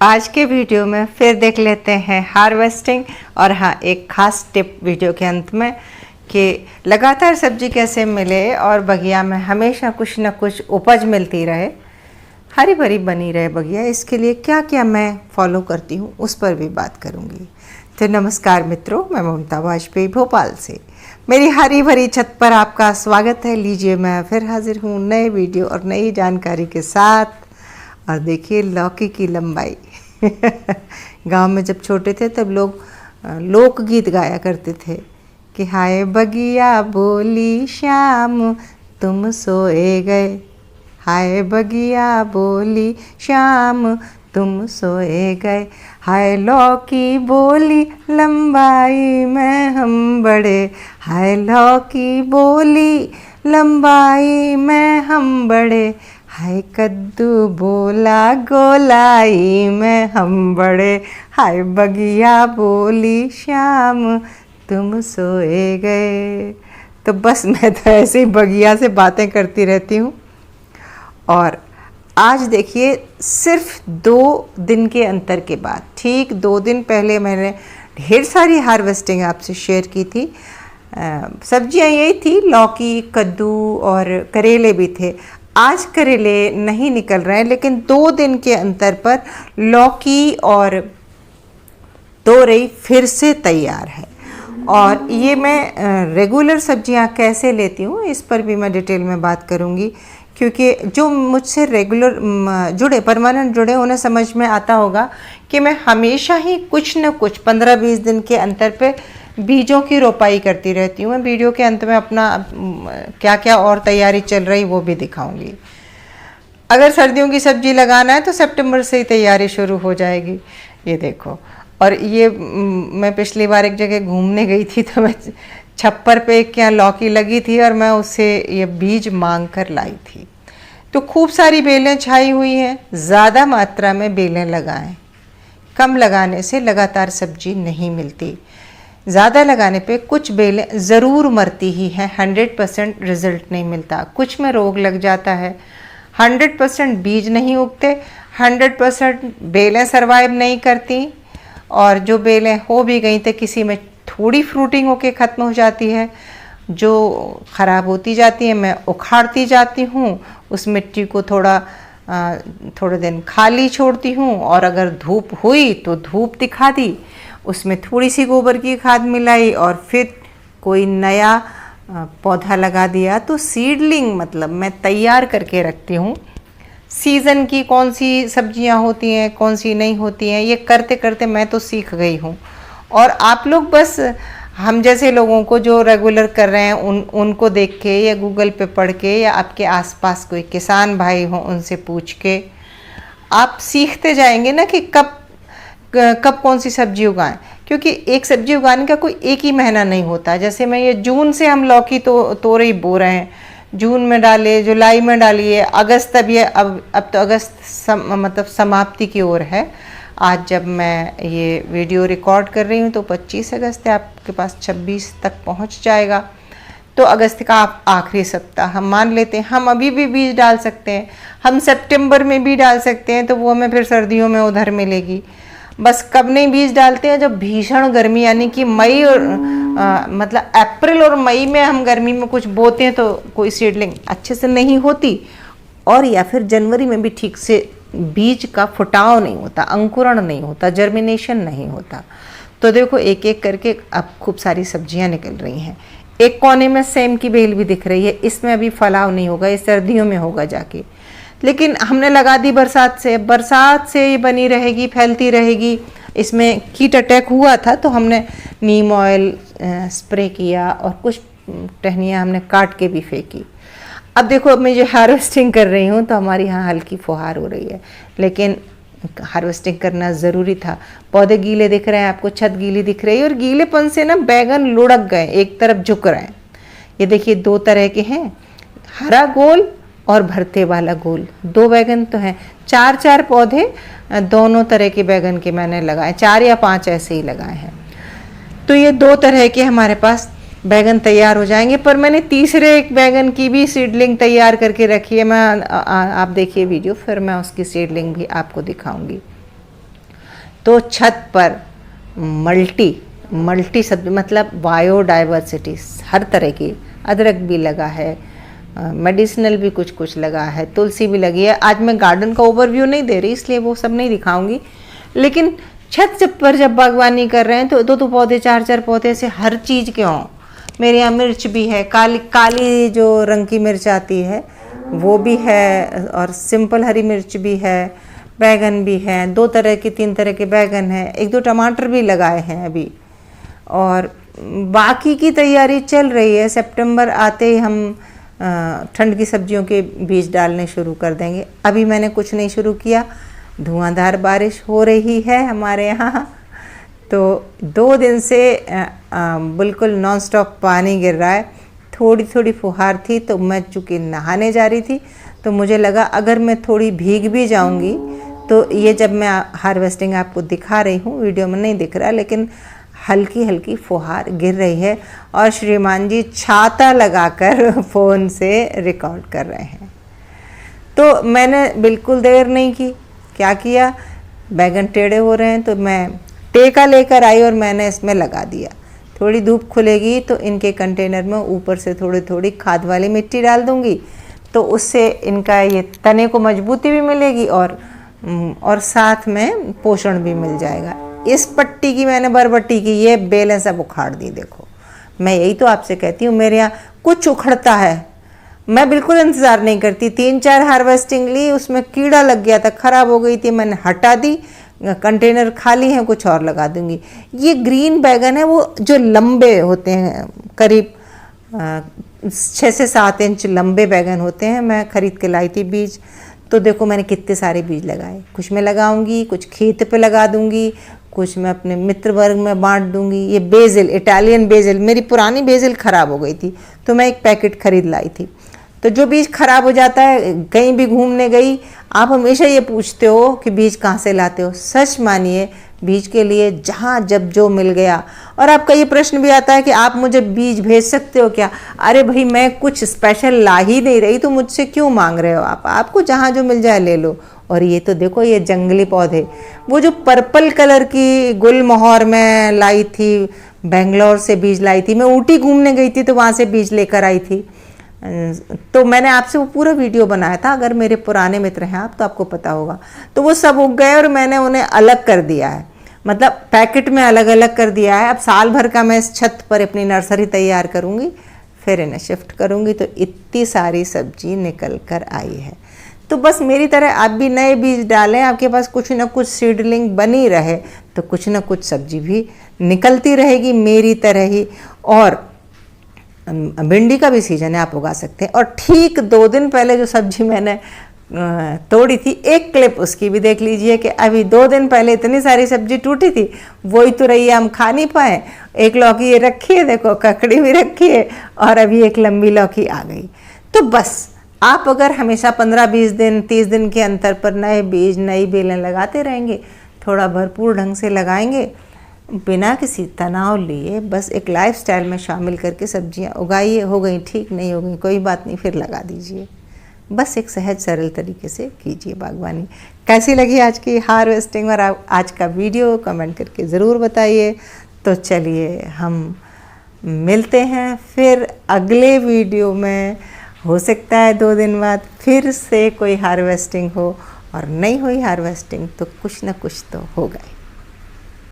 आज के वीडियो में फिर देख लेते हैं हार्वेस्टिंग। और हाँ, एक ख़ास टिप वीडियो के अंत में कि लगातार सब्जी कैसे मिले और बगिया में हमेशा कुछ न कुछ उपज मिलती रहे, हरी भरी बनी रहे बगिया। इसके लिए क्या क्या मैं फॉलो करती हूँ उस पर भी बात करूँगी। तो नमस्कार मित्रों, मैं ममता वाजपेयी भोपाल से मेरी हरी भरी छत पर आपका स्वागत है। लीजिए, मैं फिर हाजिर हूँ नए वीडियो और नई जानकारी के साथ। और देखिए लौकी की लंबाई गांव में जब छोटे थे तब लोग लोकगीत गाया करते थे कि हाय बगिया बोली श्याम तुम सोए गए, हाय बगिया बोली श्याम तुम सोए गए, हाय लौकी बोली लंबाई में हम बड़े, हाय लौकी बोली लंबाई में हम बड़े, हाय कद्दू बोला गोलाई में हम बड़े, हाय बगिया बोली श्याम तुम सोए गए। तो बस मैं तो ऐसे ही बगिया से बातें करती रहती हूँ। और आज देखिए, सिर्फ 2 दिन के अंतर के बाद, ठीक 2 दिन पहले मैंने ढेर सारी हार्वेस्टिंग आपसे शेयर की थी। सब्जियाँ यही थी, लौकी, कद्दू और करेले भी थे। आज करेले नहीं निकल रहे हैं, लेकिन 2 दिन के अंतर पर लौकी और तोरई फिर से तैयार है। और ये मैं रेगुलर सब्जियां कैसे लेती हूँ इस पर भी मैं डिटेल में बात करूँगी, क्योंकि जो मुझसे रेगुलर जुड़े, परमानेंट जुड़े, उन्हें समझ में आता होगा कि मैं हमेशा ही कुछ न कुछ 15-20 दिन के अंतर पे बीजों की रोपाई करती रहती हूँ। मैं वीडियो के अंत में अपना क्या क्या और तैयारी चल रही वो भी दिखाऊंगी। अगर सर्दियों की सब्जी लगाना है तो सितंबर से ही तैयारी शुरू हो जाएगी। ये देखो, और ये मैं पिछली बार एक जगह घूमने गई थी तो मैं छप्पर पे एक क्या लौकी लगी थी और मैं उससे ये बीज मांग कर लाई थी। तो खूब सारी बेलें छाई हुई हैं। ज़्यादा मात्रा में बेलें लगाएं, कम लगाने से लगातार सब्जी नहीं मिलती। ज़्यादा लगाने पे कुछ बेलें ज़रूर मरती ही हैं, 100% रिज़ल्ट नहीं मिलता। कुछ में रोग लग जाता है, 100% बीज नहीं उगते, 100% बेलें सर्वाइव नहीं करती। और जो बेलें हो भी गई तो किसी में थोड़ी फ्रूटिंग होके ख़त्म हो जाती है, जो ख़राब होती जाती है। मैं उखाड़ती जाती हूँ, उस मिट्टी को थोड़े दिन खाली छोड़ती हूँ, और अगर धूप हुई तो धूप दिखा दी, उसमें थोड़ी सी गोबर की खाद मिलाई और फिर कोई नया पौधा लगा दिया। तो सीडलिंग मतलब मैं तैयार करके रखती हूँ। सीज़न की कौन सी सब्जियाँ होती हैं, कौन सी नहीं होती हैं, ये करते करते मैं तो सीख गई हूँ। और आप लोग बस हम जैसे लोगों को जो रेगुलर कर रहे हैं उनको देख के या गूगल पे पढ़ के या आपके आसपास कोई किसान भाई हो उनसे पूछ के आप सीखते जाएंगे ना कि कब कौन सी सब्जी उगाएं। क्योंकि एक सब्जी उगाने का कोई एक ही महीना नहीं होता। जैसे मैं ये जून से हम लौकी तोरई बो रहे हैं, जून में डाले, जुलाई में डालिए, अगस्त, अब तो अगस्त मतलब समाप्ति की ओर है। आज जब मैं ये वीडियो रिकॉर्ड कर रही हूँ तो 25 अगस्त है, आपके पास 26 तक पहुँच जाएगा। तो अगस्त का आप आखिरी सप्ताह हम मान लेते हैं। हम अभी भी बीज डाल सकते हैं, हम सितंबर में भी डाल सकते हैं, तो वो हमें फिर सर्दियों में उधर मिलेगी। बस कब नहीं बीज डालते हैं, जब भीषण गर्मी, यानी कि मई और मतलब अप्रैल और मई में हम गर्मी में कुछ बोते हैं तो कोई सीडलिंग अच्छे से नहीं होती, और या फिर जनवरी में भी ठीक से बीज का फुटाव नहीं होता, अंकुरण नहीं होता, जर्मिनेशन नहीं होता। तो देखो एक एक करके अब खूब सारी सब्जियां निकल रही हैं। एक कोने में सेम की बेल भी दिख रही है, इसमें अभी फलाव नहीं होगा, ये सर्दियों में होगा जाके। लेकिन हमने लगा दी बरसात से ये बनी रहेगी, फैलती रहेगी। इसमें कीट अटैक हुआ था तो हमने नीम ऑयल स्प्रे किया और कुछ टहनियाँ हमने काट के भी फेंकी। अब देखो, अब मैं जो हार्वेस्टिंग कर रही हूँ तो हमारे यहाँ हल्की फुहार हो रही है, लेकिन हार्वेस्टिंग करना ज़रूरी था। पौधे गीले दिख रहे हैं आपको, छत गीली दिख रही है, और गीलेपन से ना बैगन लुढ़क गए, एक तरफ झुक रहे हैं। ये देखिए 2 तरह के हैं, हरा गोल और भरते वाला गोल। 2 बैगन तो हैं। 4-4 पौधे दोनों तरह के बैगन के मैंने लगाए, 4 या 5 ऐसे ही लगाए हैं। तो ये 2 तरह के हमारे पास बैगन तैयार हो जाएंगे। पर मैंने तीसरे एक बैगन की भी सीडलिंग तैयार करके रखी है। आप देखिए वीडियो, फिर मैं उसकी सीडलिंग भी आपको दिखाऊंगी। तो छत पर मल्टी सब्जी, मतलब बायोडाइवर्सिटी, हर तरह की, अदरक भी लगा है, मेडिसिनल भी कुछ कुछ लगा है, तुलसी भी लगी है। आज मैं गार्डन का ओवरव्यू नहीं दे रही, इसलिए वो सब नहीं दिखाऊंगी, लेकिन छत पर जब बागवानी कर रहे हैं तो दो पौधे, चार पौधे से हर चीज़ के हों। मेरे यहाँ मिर्च भी है, काली जो रंग की मिर्च आती है वो भी है, और सिंपल हरी मिर्च भी है, बैगन भी है, 2 तरह के 3 तरह के बैगन हैं, 1-2 टमाटर भी लगाए हैं अभी, और बाकी की तैयारी चल रही है। सितंबर आते ही हम ठंड की सब्जियों के बीज डालने शुरू कर देंगे। अभी मैंने कुछ नहीं शुरू किया, धुआंधार बारिश हो रही है हमारे यहाँ, तो 2 दिन से बिल्कुल नॉन स्टॉप पानी गिर रहा है। थोड़ी थोड़ी फुहार थी, तो मैं चूँकि नहाने जा रही थी तो मुझे लगा अगर मैं थोड़ी भीग भी जाऊंगी तो ये, जब मैं हार्वेस्टिंग आपको दिखा रही हूँ, वीडियो में नहीं दिख रहा, लेकिन हल्की हल्की फुहार गिर रही है और श्रीमान जी छाता लगाकर फ़ोन से रिकॉर्ड कर रहे हैं। तो मैंने बिल्कुल देर नहीं की, क्या किया, बैगन टेढ़े हो रहे हैं तो मैं टेका लेकर आई और मैंने इसमें लगा दिया। थोड़ी धूप खुलेगी तो इनके कंटेनर में ऊपर से थोड़ी थोड़ी खाद वाली मिट्टी डाल दूंगी, तो उससे इनका ये तने को मजबूती भी मिलेगी और साथ में पोषण भी मिल जाएगा। इस पट्टी की मैंने बरबट्टी की ये बेलें सब उखाड़ दी। देखो, मैं यही तो आपसे कहती हूँ, मेरे यहाँ कुछ उखड़ता है मैं बिल्कुल इंतज़ार नहीं करती। 3-4 हार्वेस्टिंग ली, उसमें कीड़ा लग गया था, ख़राब हो गई थी, मैंने हटा दी, कंटेनर खाली हैं, कुछ और लगा दूंगी। ये ग्रीन बैगन है, वो जो लंबे होते हैं, करीब 6 से 7 इंच लंबे बैगन होते हैं। मैं ख़रीद के लाई थी बीज, तो देखो मैंने कितने सारे बीज लगाए। कुछ मैं लगाऊंगी, कुछ खेत पे लगा दूंगी, कुछ मैं अपने मित्र वर्ग में बांट दूंगी। ये बेसिल, इटालियन बेसिल, मेरी पुरानी बेसिल ख़राब हो गई थी तो मैं एक पैकेट ख़रीद लाई थी। तो जो बीज खराब हो जाता है, कहीं भी घूमने गई, आप हमेशा ये पूछते हो कि बीज कहाँ से लाते हो। सच मानिए, बीज के लिए जहाँ जब जो मिल गया। और आपका ये प्रश्न भी आता है कि आप मुझे बीज भेज सकते हो क्या? अरे भाई, मैं कुछ स्पेशल ला ही नहीं रही, तो मुझसे क्यों मांग रहे हो आप? आपको जहाँ जो मिल जाए ले लो। और ये तो देखो, ये जंगली पौधे, वो जो पर्पल कलर की गुलमोहर में लाई थी, बेंगलोर से बीज लाई थी। मैं ऊटी घूमने गई थी तो वहाँ से बीज लेकर आई थी। तो मैंने आपसे वो पूरा वीडियो बनाया था, अगर मेरे पुराने मित्र हैं आप तो आपको पता होगा। तो वो सब उग गए और मैंने उन्हें अलग कर दिया है, मतलब पैकेट में अलग अलग कर दिया है। अब साल भर का मैं इस छत पर अपनी नर्सरी तैयार करूँगी, फिर इन्हें शिफ्ट करूँगी, तो इतनी सारी सब्जी निकल कर आई है। तो बस मेरी तरह आप भी नए बीज डालें, आपके पास कुछ ना कुछ सीडलिंग बनी रहे, तो कुछ ना कुछ सब्जी भी निकलती रहेगी मेरी तरह ही। और भिंडी का भी सीजन है, आप उगा सकते हैं। और ठीक 2 दिन पहले जो सब्जी मैंने तोड़ी थी, एक क्लिप उसकी भी देख लीजिए कि अभी 2 दिन पहले इतनी सारी सब्जी टूटी थी, वही तो रही है, हम खा नहीं पाए। एक लौकी ये रखी है, देखो ककड़ी भी रखी है, और अभी एक लंबी लौकी आ गई। तो बस आप अगर हमेशा 15-20 दिन 30 दिन के अंतर पर नए बीज, नई बेलें लगाते रहेंगे, थोड़ा भरपूर ढंग से लगाएंगे, बिना किसी तनाव लिए, बस एक लाइफस्टाइल में शामिल करके सब्जियां उगाइए। हो गई ठीक, नहीं हो गई कोई बात नहीं, फिर लगा दीजिए। बस एक सहज सरल तरीके से कीजिए बागवानी। कैसी लगी आज की हार्वेस्टिंग और आज का वीडियो, कमेंट करके ज़रूर बताइए। तो चलिए हम मिलते हैं फिर अगले वीडियो में। हो सकता है 2 दिन बाद फिर से कोई हार्वेस्टिंग हो, और नहीं हुई हार्वेस्टिंग तो कुछ ना कुछ तो होगा ही।